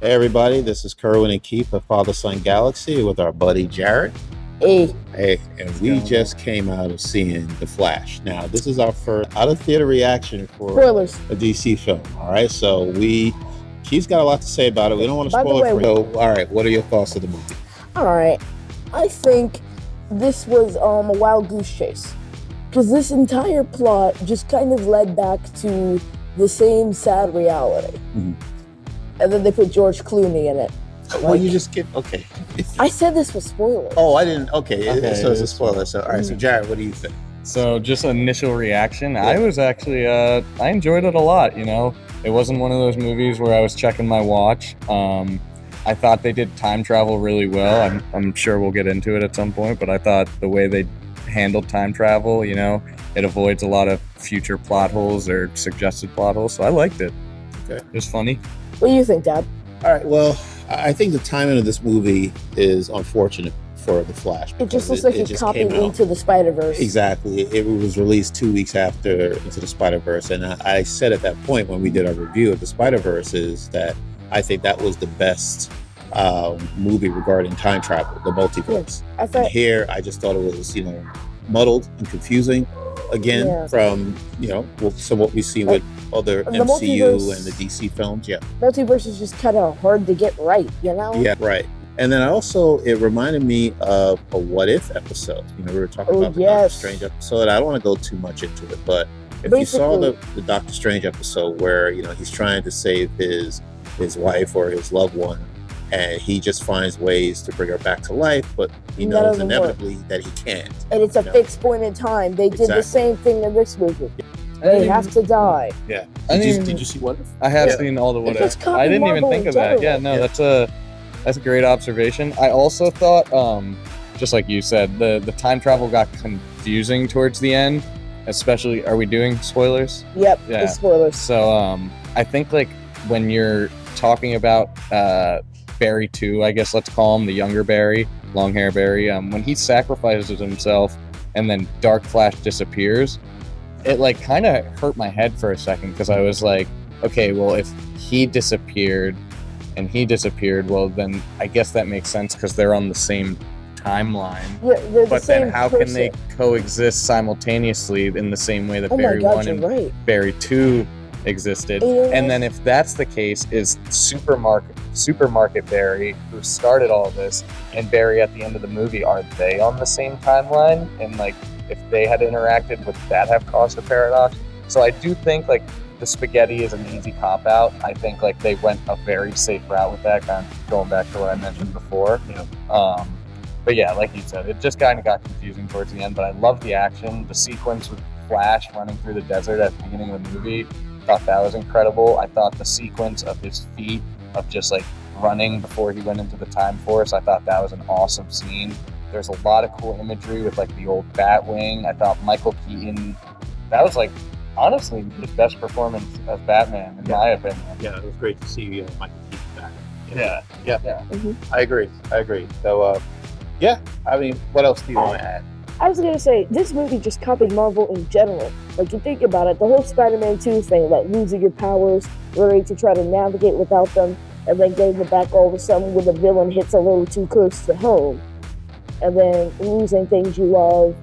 Hey everybody, this is Kerwin and Keith of Father Son Galaxy with our buddy Jared. Hey. Hey, and we just came out of seeing The Flash. Now, this is our first out of theater reaction for Spoilers. a DC film. All right, so Keith's got a lot to say about it. We don't want to By the spoil it for way, you. So, all right, what are your thoughts of the movie? All right, I think this was a wild goose chase, because this entire plot just kind of led back to the same sad reality. Mm-hmm. And then they put George Clooney in it. Well, you just get okay. I said this was spoilers. Oh, I didn't. Okay, so it's a it's spoiler. So, all right, so Jared, what do you think? So just initial reaction, I was actually, I enjoyed it a lot, you know? It wasn't one of those movies where I was checking my watch. I thought they did time travel really well. I'm sure we'll get into it at some point, but I thought the way they handled time travel, you know, it avoids a lot of future plot holes or suggested plot holes, so I liked it. Okay. It was funny. What do you think, Dad? All right, well, I think the timing of this movie is unfortunate for The Flash. It just looks like it copied Into the Spider-Verse. Exactly. It was released 2 weeks after Into the Spider-Verse. And I said at that point when we did our review of the Spider-Verse is that I think that was the best movie regarding time travel, the multiverse. I thought, and here, I just thought it was, muddled and confusing again from, so what we see with other MCU and the DC films. Yeah. Multiverse is just kind of hard to get right, you know? Yeah, right. And then it reminded me of a What If episode. We were talking about the Doctor Strange episode. I don't want to go too much into it, but if you saw the Doctor Strange episode where, he's trying to save his wife or his loved one, and he just finds ways to bring her back to life, but he knows inevitably that he can't. And it's a fixed point in time. They did the same thing in this movie. They have to die. Yeah. Did you see What If? I have seen all the What If. I didn't even think of that. Yeah, no, that's a great observation. I also thought, just like you said, the time travel got confusing towards the end. Especially, are we doing spoilers? Yep, yeah. Spoilers. So I think when you're talking about Barry 2, I guess let's call him the younger Barry, long hair Barry, when he sacrifices himself and then Dark Flash disappears, it kind of hurt my head for a second because I was like, okay, well, if he disappeared and he disappeared, well, then I guess that makes sense because they're on the same timeline. Yeah, but then how can they coexist simultaneously in the same way that Barry 1 and Barry 2 existed? And then if that's the case, is Supermarket Barry, who started all this, and Barry at the end of the movie, are they on the same timeline? And if they had interacted, would that have caused a paradox? So I do think the spaghetti is an easy cop out. I think they went a very safe route with that, kind of going back to what I mentioned before. But yeah, like you said, it just kind of got confusing towards the end. But I love the action, the sequence with Flash running through the desert at the beginning of the movie. Thought that was incredible. I thought the sequence of his feet of just running before he went into the Time Force, I thought that was an awesome scene. There's a lot of cool imagery with the old Batwing. I thought Michael Keaton, that was honestly his best performance as Batman in my opinion. Yeah, it was great to see Michael Keaton back. Yeah. Mm-hmm. I agree. So what else do you want to add? I was gonna say, this movie just copied Marvel in general. You think about it, the whole Spider-Man 2 thing, losing your powers, learning to try to navigate without them, and then getting them back all of a sudden when the villain hits a little too close to home. And then losing things you love,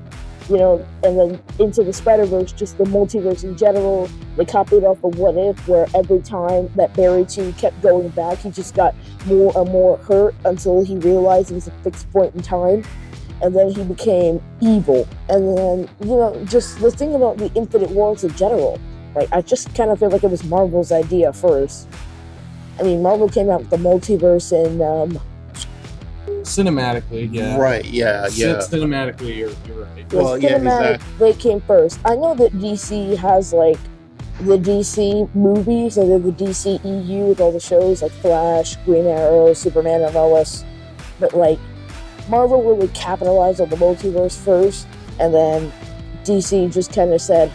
and then Into the Spider-Verse, just the multiverse in general. They copied off of What If, where every time that Barry 2 kept going back, he just got more and more hurt until he realized it was a fixed point in time. And then he became evil. And then, just the thing about the Infinite Worlds in general, I just kind of feel like it was Marvel's idea first. I mean, Marvel came out with the multiverse and cinematically, yeah. Right, yeah. Cinematically, you're right. Well, exactly. They came first. I know that DC has, the DC movies, and then the DC EU with all the shows like Flash, Green Arrow, Superman, and Lois. But, Marvel really capitalized on the multiverse first, and then DC just kind of said,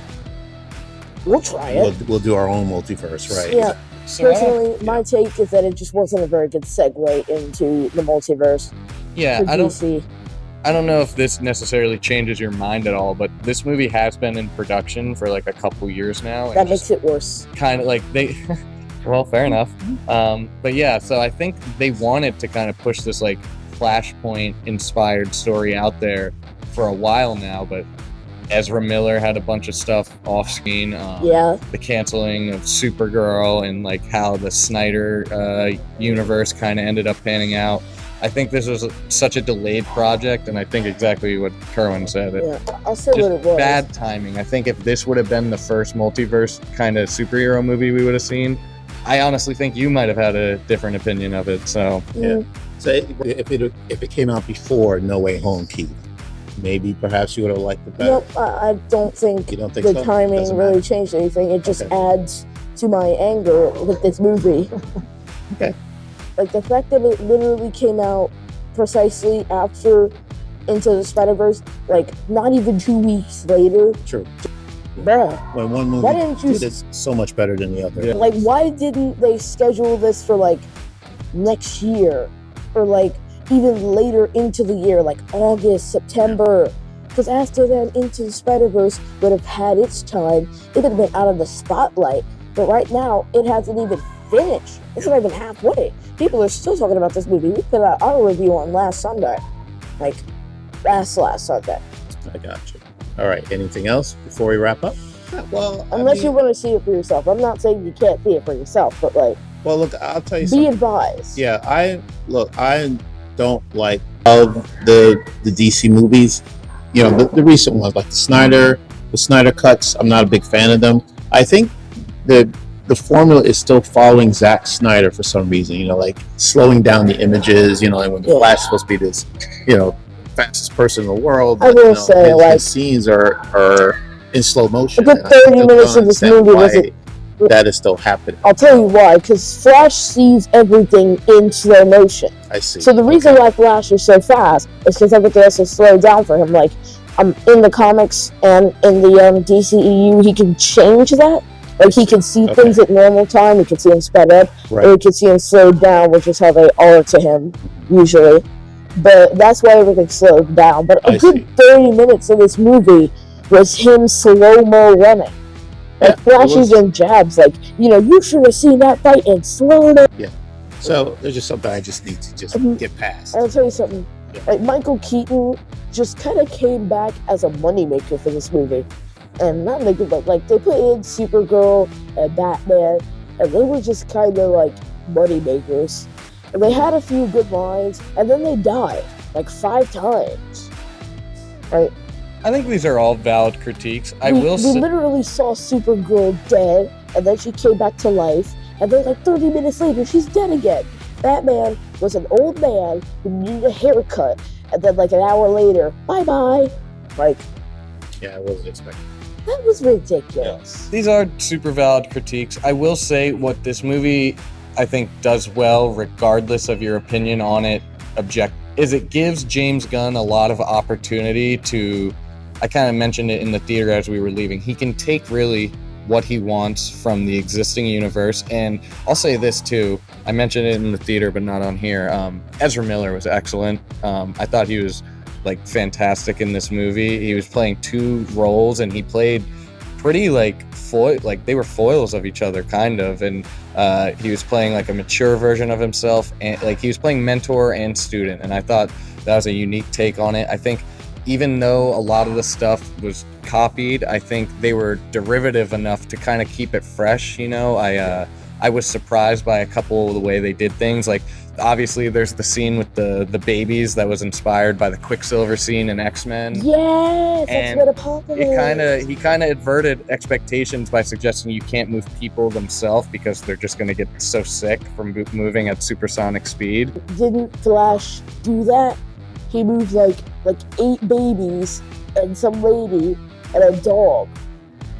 we'll try it. We'll do our own multiverse, right? Yeah. Personally, my take is that it just wasn't a very good segue into the multiverse. Yeah, I don't know if this necessarily changes your mind at all, but this movie has been in production for a couple years now. That makes it worse. Kind of Well, fair enough. But yeah, so I think they wanted to kind of push this like Flashpoint inspired story out there for a while now, but Ezra Miller had a bunch of stuff off screen. The canceling of Supergirl and like how the Snyder universe kind of ended up panning out. I think this was such a delayed project, and I think exactly what Kerwin said. I'll say what it was. Bad timing. I think if this would have been the first multiverse kind of superhero movie we would have seen, I honestly think you might have had a different opinion of it. So yeah. So if it came out before No Way Home, Keith, maybe perhaps you would have liked it better. Nope, I don't think, the timing really changed anything. It just adds to my anger with this movie. Okay. Like the fact that it literally came out precisely after Into the Spider-Verse, like not even 2 weeks later. True. Bruh. When one movie did so much better than the other. Yeah. Like, why didn't they schedule this for like next year or like even later into the year, like August, September? Because after that, Into the Spider-Verse would have had its time. It would have been out of the spotlight. But right now, it hasn't even finished. It's not even halfway. People are still talking about this movie. We put out our review on last Sunday. Like, last Sunday. I got you. All right. Anything else before we wrap up? Well, unless you want to see it for yourself. I'm not saying you can't see it for yourself, but like. Well, look, I'll tell you something. Be advised. Yeah, I don't like of the DC movies. You know, the recent ones, like the Snyder cuts. I'm not a big fan of them. I think the formula is still following Zack Snyder for some reason. You know, like slowing down the images. You know, and when the Flash is supposed to be this, you know, fastest person in the world. I will say, his scenes are in slow motion. A good 30 minutes of this movie was that is still happening. I'll tell you why, because Flash sees everything in slow motion. I see. So the reason why Flash is so fast is because everything has to slow down for him. Like, in the comics and in the DCEU, he can change that. Like, he can see things at normal time, he can see them sped up, or he can see them slowed down, which is how they are to him, usually. But that's why everything's slowed down. But a good 30 minutes of this movie was him slow-mo running. Like flashes and jabs, like, you know, you should have seen that fight in slow down. Yeah. So there's just something I just need to just get past. I'll tell you something. Yeah. Like Michael Keaton just kind of came back as a moneymaker for this movie. And not making, but like they put in Supergirl and Batman, and they were just kind of like moneymakers. And they had a few good lines, and then they died like 5 times. Right? I think these are all valid critiques. We literally saw Supergirl dead, and then she came back to life, and then like 30 minutes later, she's dead again. Batman was an old man who needed a haircut, and then like an hour later, bye-bye. Like, yeah, I wasn't expecting. That was ridiculous. Yeah. These are super valid critiques. I will say what this movie, I think, does well, regardless of your opinion on it, is it gives James Gunn a lot of opportunity to, I kind of mentioned it in the theater as we were leaving, he can take really what he wants from the existing universe. And I'll say this too, I mentioned it in the theater but not on here, Ezra Miller was excellent. I thought he was like fantastic in this movie. He was playing 2 roles, and he played pretty like they were foils of each other kind of, and he was playing like a mature version of himself, and like he was playing mentor and student, and I thought that was a unique take on it. I think even though a lot of the stuff was copied, I think they were derivative enough to kind of keep it fresh, you know. I was surprised by a couple of the way they did things. Like, obviously, there's the scene with the babies that was inspired by the Quicksilver scene in X-Men. Yes, and that's what he kind of adverted expectations by suggesting you can't move people themselves because they're just going to get so sick from moving at supersonic speed. Didn't Flash do that? He moved like 8 babies and some lady and a dog.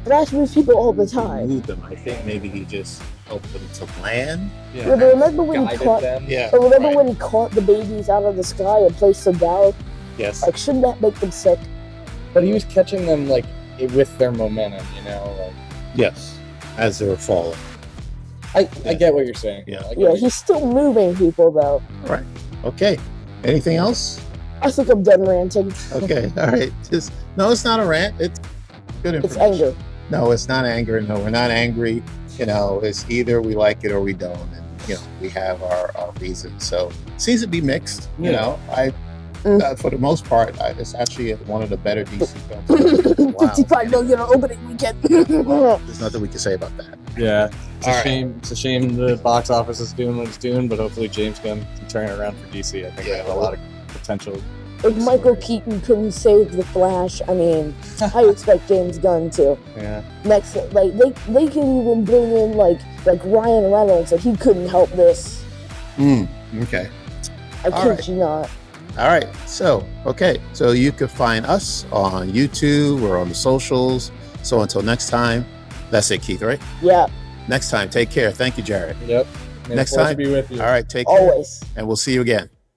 Flash moves people all the time. Moved them. I think maybe he just helped them to land. Yeah. Remember when he caught them? Yeah. When he caught the babies out of the sky and placed them down? Yes. Like, shouldn't that make them sick? But he was catching them like with their momentum, you know. Like, yes, as they were falling. I get what you're saying. Yeah. He's still moving people though. All right. Okay. Anything else? I think I'm done ranting. Okay. All right. No, it's not a rant. It's good information. It's anger. No, it's not anger. No, we're not angry. it's either we like it or we don't, and we have our reasons. So seems to be mixed. For the most part, it's actually one of the better DC films. Wow. $55 million opening weekend. There's nothing we can say about that. Yeah, it's a shame the box office is doing what it's doing, but hopefully James Gunn can turn it around for DC. I think they have a lot of potential. If Michael Keaton couldn't save the Flash, I mean, I expect James Gunn to. Yeah. Next, they can even bring in like Ryan Reynolds, he couldn't help this. Okay. I kid you not. All right. So you can find us on YouTube or on the socials. So until next time, that's it, Keith, right? Yeah. Next time, take care. Thank you, Jared. Yep. Next time, be with you. All right, take care. Always. And we'll see you again.